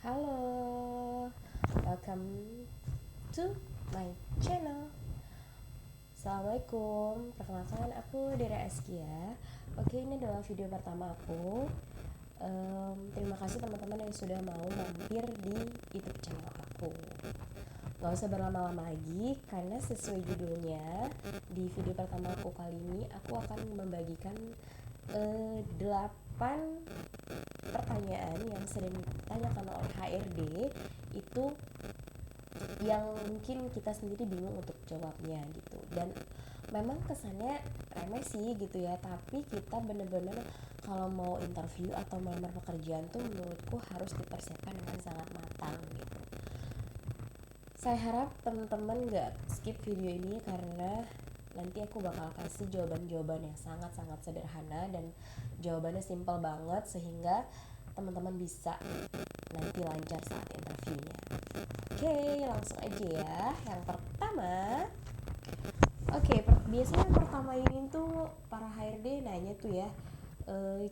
Halo, welcome to my channel. Assalamualaikum, perkenalkan aku Dera Askia. Oke, ini adalah video pertama aku. Terima kasih teman-teman yang sudah mau mampir di YouTube channel aku. Gak usah berlama-lama lagi, karena sesuai judulnya, di video pertama aku kali ini aku akan membagikan 8 pertanyaan yang sering ditanyakan oleh HRD itu yang mungkin kita sendiri bingung untuk jawabnya gitu. Dan memang kesannya remeh sih gitu ya, tapi kita bener-bener kalau mau interview atau melamar pekerjaan tuh menurutku harus dipersiapkan dengan sangat matang gitu. Saya harap teman-teman gak skip video ini karena nanti aku bakal kasih jawaban-jawaban yang sangat-sangat sederhana dan jawabannya simple banget sehingga teman-teman bisa nanti lancar saat interviewnya. Oke, langsung aja ya. Yang pertama, biasanya yang pertama ini tuh para HRD nanya tuh ya,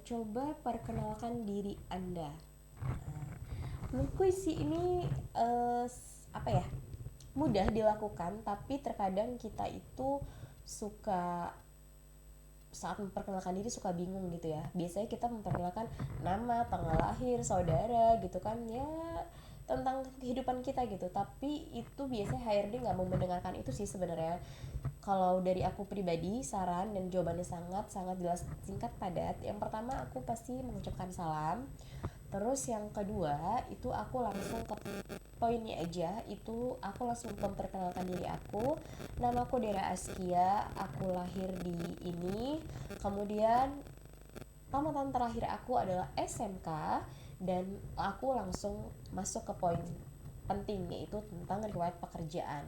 coba perkenalkan diri Anda. Menurutku sih ini apa ya, mudah dilakukan, tapi terkadang kita itu suka saat memperkenalkan diri suka bingung gitu ya. Biasanya kita memperkenalkan nama, tanggal lahir, saudara gitu kan ya, tentang kehidupan kita gitu. Tapi itu biasanya HRD nggak mau mendengarkan itu sih sebenarnya. Kalau dari aku pribadi, saran dan jawabannya sangat jelas, singkat, padat. Yang pertama aku pasti mengucapkan salam. Terus yang kedua itu aku langsung ke poinnya aja. Itu aku langsung memperkenalkan diri aku. Nama aku Dera Askia, aku lahir di ini. Kemudian tamatan terakhir aku adalah SMK. Dan aku langsung masuk ke poin penting, yaitu tentang riwayat pekerjaan.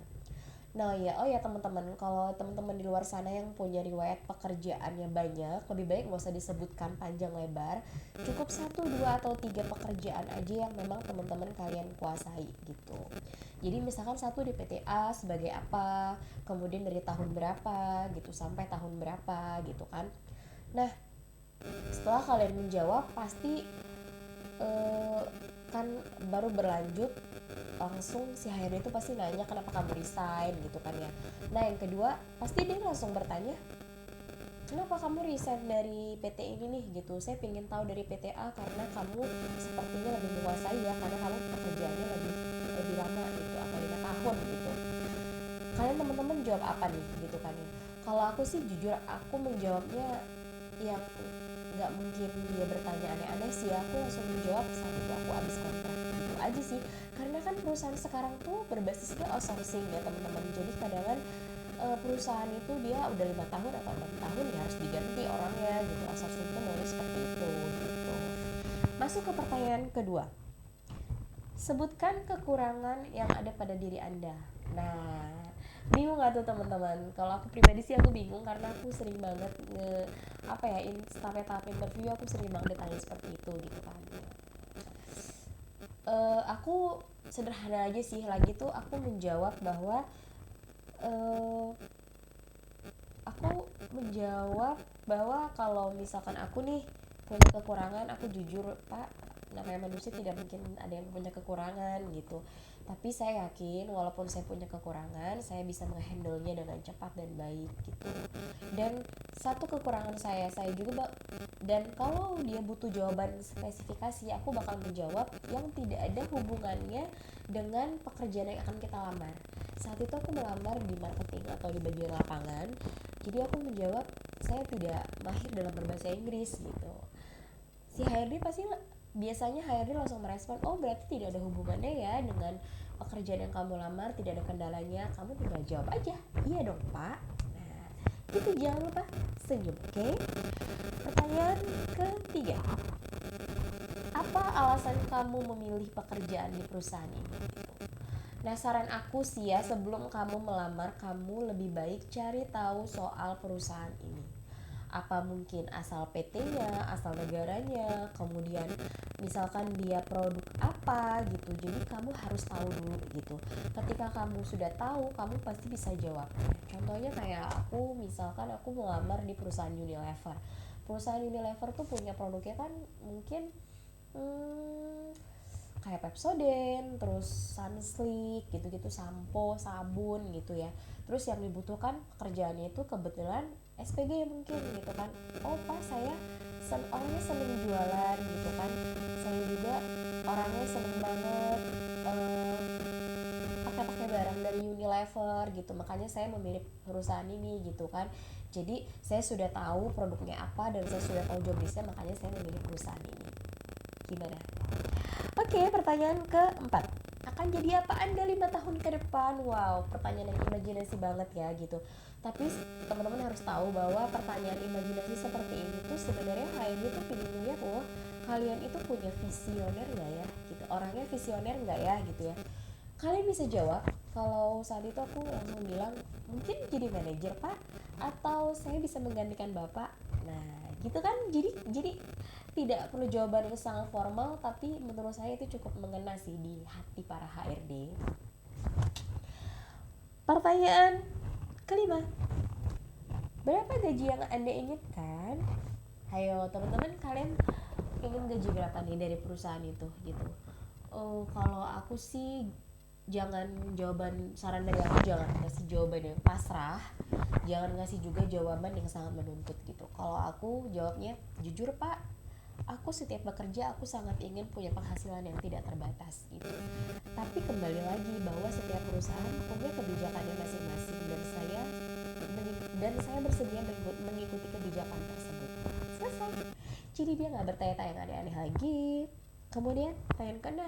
Nah ya, oh ya teman-teman, kalau teman-teman di luar sana yang punya riwayat pekerjaannya banyak, lebih baik nggak usah disebutkan panjang lebar. Cukup 1, 2, atau 3 pekerjaan aja yang memang teman-teman kalian kuasai gitu. Jadi misalkan satu di PTA sebagai apa, kemudian dari tahun berapa gitu sampai tahun berapa gitu kan. Nah, setelah kalian menjawab pasti kan baru berlanjut, langsung si HRD itu pasti nanya kenapa kamu resign gitu kan ya. Nah yang kedua pasti dia langsung bertanya, kenapa kamu resign dari PT ini nih gitu. Saya ingin tahu dari PTA karena kamu sepertinya lebih menguasai ya, karena kamu pekerjaannya lebih lama gitu, atau 5 tahun gitu. Kalian teman-teman jawab apa nih gitu kan ya. Kalau aku sih jujur aku menjawabnya yang nggak mungkin dia bertanya aneh-aneh sih, aku langsung menjawab saat itu aku habis kontrak gitu aja sih. Karena kan perusahaan sekarang tuh berbasisnya outsourcing ya teman-teman. Jadi kadang perusahaan itu dia udah 5 tahun atau 6 tahun ya harus diganti orangnya gitu. Outsourcing itu mulai seperti itu gitu. Masuk ke pertanyaan kedua, sebutkan kekurangan yang ada pada diri Anda. Nah, bingung gak tuh teman-teman? Kalau aku pribadi sih aku bingung karena aku sering banget tahap interview aku sering banget ditanya seperti itu gitu kan. Aku sederhana aja sih, lagi tuh aku menjawab bahwa uh, aku menjawab bahwa kalau misalkan aku nih punya kekurangan, aku jujur Pak, namanya manusia tidak mungkin ada yang punya kekurangan gitu. Tapi saya yakin walaupun saya punya kekurangan, saya bisa menghandle-nya dengan cepat dan baik gitu. Dan satu kekurangan saya juga dan kalau dia butuh jawaban spesifikasi, aku bakal menjawab yang tidak ada hubungannya dengan pekerjaan yang akan kita lamar. Saat itu aku melamar di marketing atau di bagian lapangan, jadi aku menjawab saya tidak mahir dalam berbahasa Inggris gitu. Si HRD pasti biasanya HRD langsung merespon, oh berarti tidak ada hubungannya ya dengan pekerjaan yang kamu lamar, tidak ada kendalanya. Kamu tinggal jawab aja, iya dong Pak. Nah itu, jangan lupa senyum, oke? Pertanyaan ketiga, apa alasan kamu memilih pekerjaan di perusahaan ini? Nah saran aku sih ya, sebelum kamu melamar, kamu lebih baik cari tahu soal perusahaan ini. Apa mungkin asal PT-nya, asal negaranya, kemudian misalkan dia produk apa gitu. Jadi kamu harus tahu dulu gitu. Ketika kamu sudah tahu, kamu pasti bisa jawab. Contohnya kayak aku, misalkan aku melamar di perusahaan Unilever. Perusahaan Unilever tuh punya produknya kan mungkin kayak Pepsodent, terus Sunslick gitu-gitu, sampo, sabun gitu ya. Terus yang dibutuhkan pekerjaannya itu kebetulan SPG mungkin gitu kan. Oh Pak, saya orangnya seneng jualan gitu kan. Saya juga orangnya seneng banget pakai barang dari Unilever gitu, makanya saya memilih perusahaan ini gitu kan. Jadi saya sudah tahu produknya apa dan saya sudah tahu job listnya, makanya saya memilih perusahaan ini. Gimana? Oke, pertanyaan keempat, akan jadi apa Anda 5 tahun ke depan? Wow, pertanyaan yang imajinasi banget ya gitu. Tapi teman-teman harus tahu bahwa pertanyaan imajinasi seperti ini tuh sebenarnya HRD tuh pengen lihat loh, kalian itu punya visioner nggak ya gitu, orangnya visioner nggak ya gitu ya. Kalian bisa jawab. Kalau saat itu aku langsung bilang mungkin jadi manajer Pak, atau saya bisa menggantikan Bapak. Nah gitu kan, jadi tidak perlu jawaban yang sangat formal, tapi menurut saya itu cukup mengena sih di hati para HRD. Pertanyaan kelima, berapa gaji yang Anda inginkan? Ayo teman-teman, kalian ingin gaji berapa nih dari perusahaan itu gitu. Kalau aku sih jangan jawaban, saran dari aku jangan ngasih jawaban yang pasrah, jangan ngasih juga jawaban yang sangat menuntut gitu. Kalau aku jawabnya jujur Pak, aku setiap bekerja aku sangat ingin punya penghasilan yang tidak terbatas gitu. Tapi kembali lagi bahwa setiap perusahaan punya kebijakannya masing-masing, dan saya bersedia mengikuti kebijakan tersebut. Selesai. Jadi dia nggak bertanya-tanya yang aneh-aneh lagi. Kemudian pertanyaan ke-6,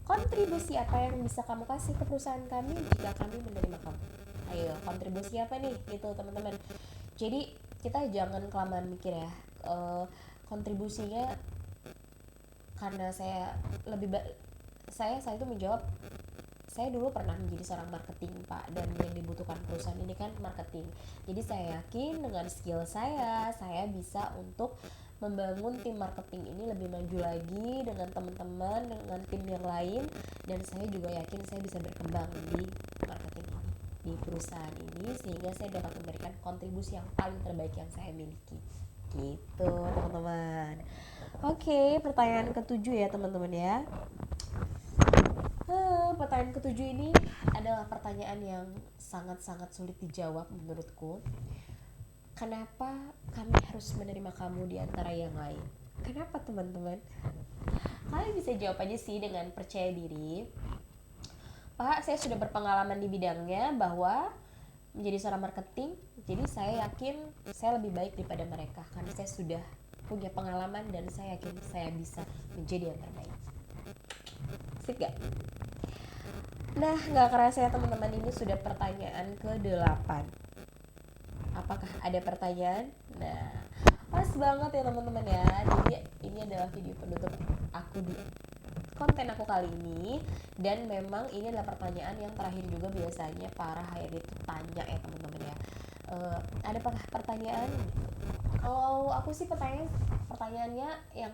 kontribusi apa yang bisa kamu kasih ke perusahaan kami jika kami menerima kamu? Ayo, kontribusi apa nih gitu teman-teman. Jadi kita jangan kelamaan mikir ya, kontribusinya, karena saya itu menjawab, saya dulu pernah menjadi seorang marketing Pak, dan yang dibutuhkan perusahaan ini kan marketing. Jadi saya yakin dengan skill saya bisa untuk membangun tim marketing ini lebih maju lagi dengan teman-teman, dengan tim yang lain, dan saya juga yakin saya bisa berkembang di marketing ini, di perusahaan ini, sehingga saya dapat memberikan kontribusi yang paling terbaik yang saya miliki gitu teman-teman. Oke, pertanyaan ketujuh ya teman-teman ya. Pertanyaan ketujuh ini adalah pertanyaan yang sangat-sangat sulit dijawab menurutku. Kenapa kami harus menerima kamu di antara yang lain? Kenapa teman-teman? Kalian bisa jawab aja sih dengan percaya diri. Pak, saya sudah berpengalaman di bidangnya bahwa menjadi seorang marketing, jadi saya yakin saya lebih baik daripada mereka karena saya sudah punya pengalaman dan saya yakin saya bisa menjadi yang terbaik. Sip gak? Nah, gak kerasa ya teman-teman, ini sudah pertanyaan ke-8. Apakah ada pertanyaan? Nah, pas banget ya teman-teman ya. Jadi ini adalah video penutup aku di konten aku kali ini, dan memang ini adalah pertanyaan yang terakhir juga biasanya para HRD itu tanya ya teman-teman ya. Ada pertanyaan? Kalau aku sih pertanyaannya yang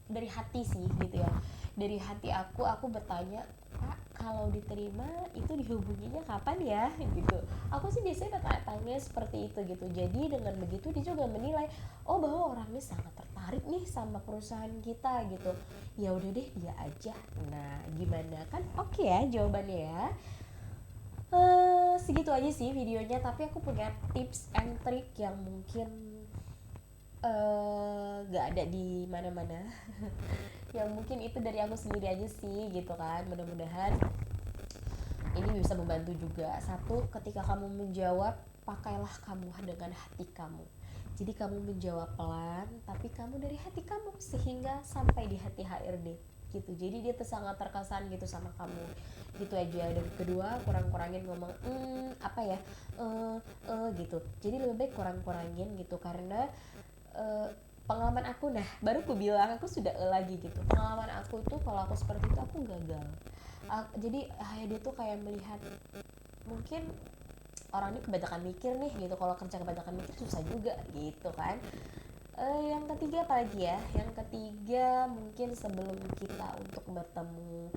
dari hati sih gitu ya. Dari hati aku bertanya, Pak, kalau diterima itu dihubunginya kapan ya gitu. Aku sih biasanya tanya seperti itu gitu. Jadi dengan begitu dia juga menilai, oh bahwa orangnya sangat tertarik nih sama perusahaan kita gitu. Ya udah deh, dia aja. Nah gimana kan? Oke ya jawabannya ya. Segitu aja sih videonya, tapi aku punya tips and trick yang mungkin gak ada di mana-mana. Yang mungkin itu dari aku sendiri aja sih gitu kan. Mudah-mudahan ini bisa membantu juga. Satu, ketika kamu menjawab, pakailah kamu dengan hati kamu. Jadi kamu menjawab pelan, tapi kamu dari hati kamu, sehingga sampai di hati HRD gitu. Jadi dia tuh sangat terkesan gitu sama kamu. Gitu aja. Dan kedua, kurang-kurangin ngomong gitu. Jadi lebih baik kurang-kurangin gitu, karena pengalaman aku, nah baru aku bilang aku sudah lagi gitu. Pengalaman aku tuh kalau aku seperti itu aku gagal. Jadi dia tuh kayak melihat mungkin orang ini kebanyakan mikir nih gitu. Kalau kerja kebanyakan mikir susah juga gitu kan. Yang ketiga apa lagi ya? Yang ketiga mungkin sebelum kita untuk bertemu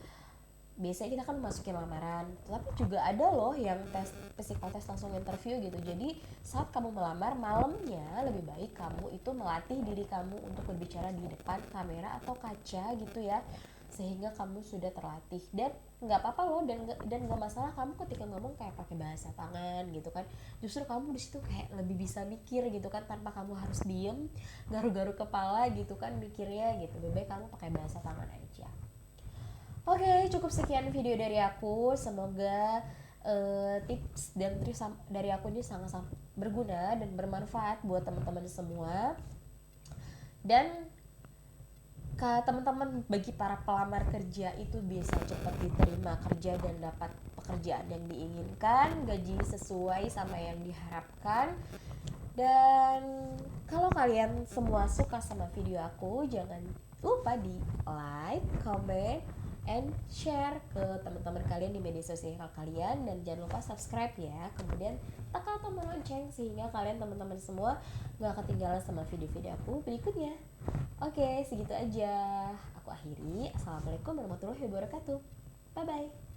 biasanya kita kan masukin lamaran, tapi juga ada loh yang tes psikotes langsung interview gitu. Jadi saat kamu melamar, malamnya lebih baik kamu itu melatih diri kamu untuk berbicara di depan kamera atau kaca gitu ya, sehingga kamu sudah terlatih. Dan nggak apa-apa loh, dan nggak masalah kamu ketika ngomong kayak pakai bahasa tangan gitu kan. Justru kamu di situ kayak lebih bisa mikir gitu kan, tanpa kamu harus diem garu-garu kepala gitu kan mikirnya gitu. Lebih baik kamu pakai bahasa tangan aja. Oke, cukup sekian video dari aku. Semoga tips dan trik dari aku ini sangat-sangat berguna dan bermanfaat buat teman-teman semua. Dan teman-teman, bagi para pelamar kerja itu bisa cepat diterima kerja dan dapat pekerjaan yang diinginkan, gaji sesuai sama yang diharapkan. Dan kalau kalian semua suka sama video aku, jangan lupa di like, comment, and share ke teman-teman kalian di media sosial kalian, dan jangan lupa subscribe ya. Kemudian tekan tombol lonceng sehingga kalian teman-teman semua gak ketinggalan sama video-video aku berikutnya. Oke, segitu aja. Aku akhiri. Assalamualaikum warahmatullahi wabarakatuh. Bye bye.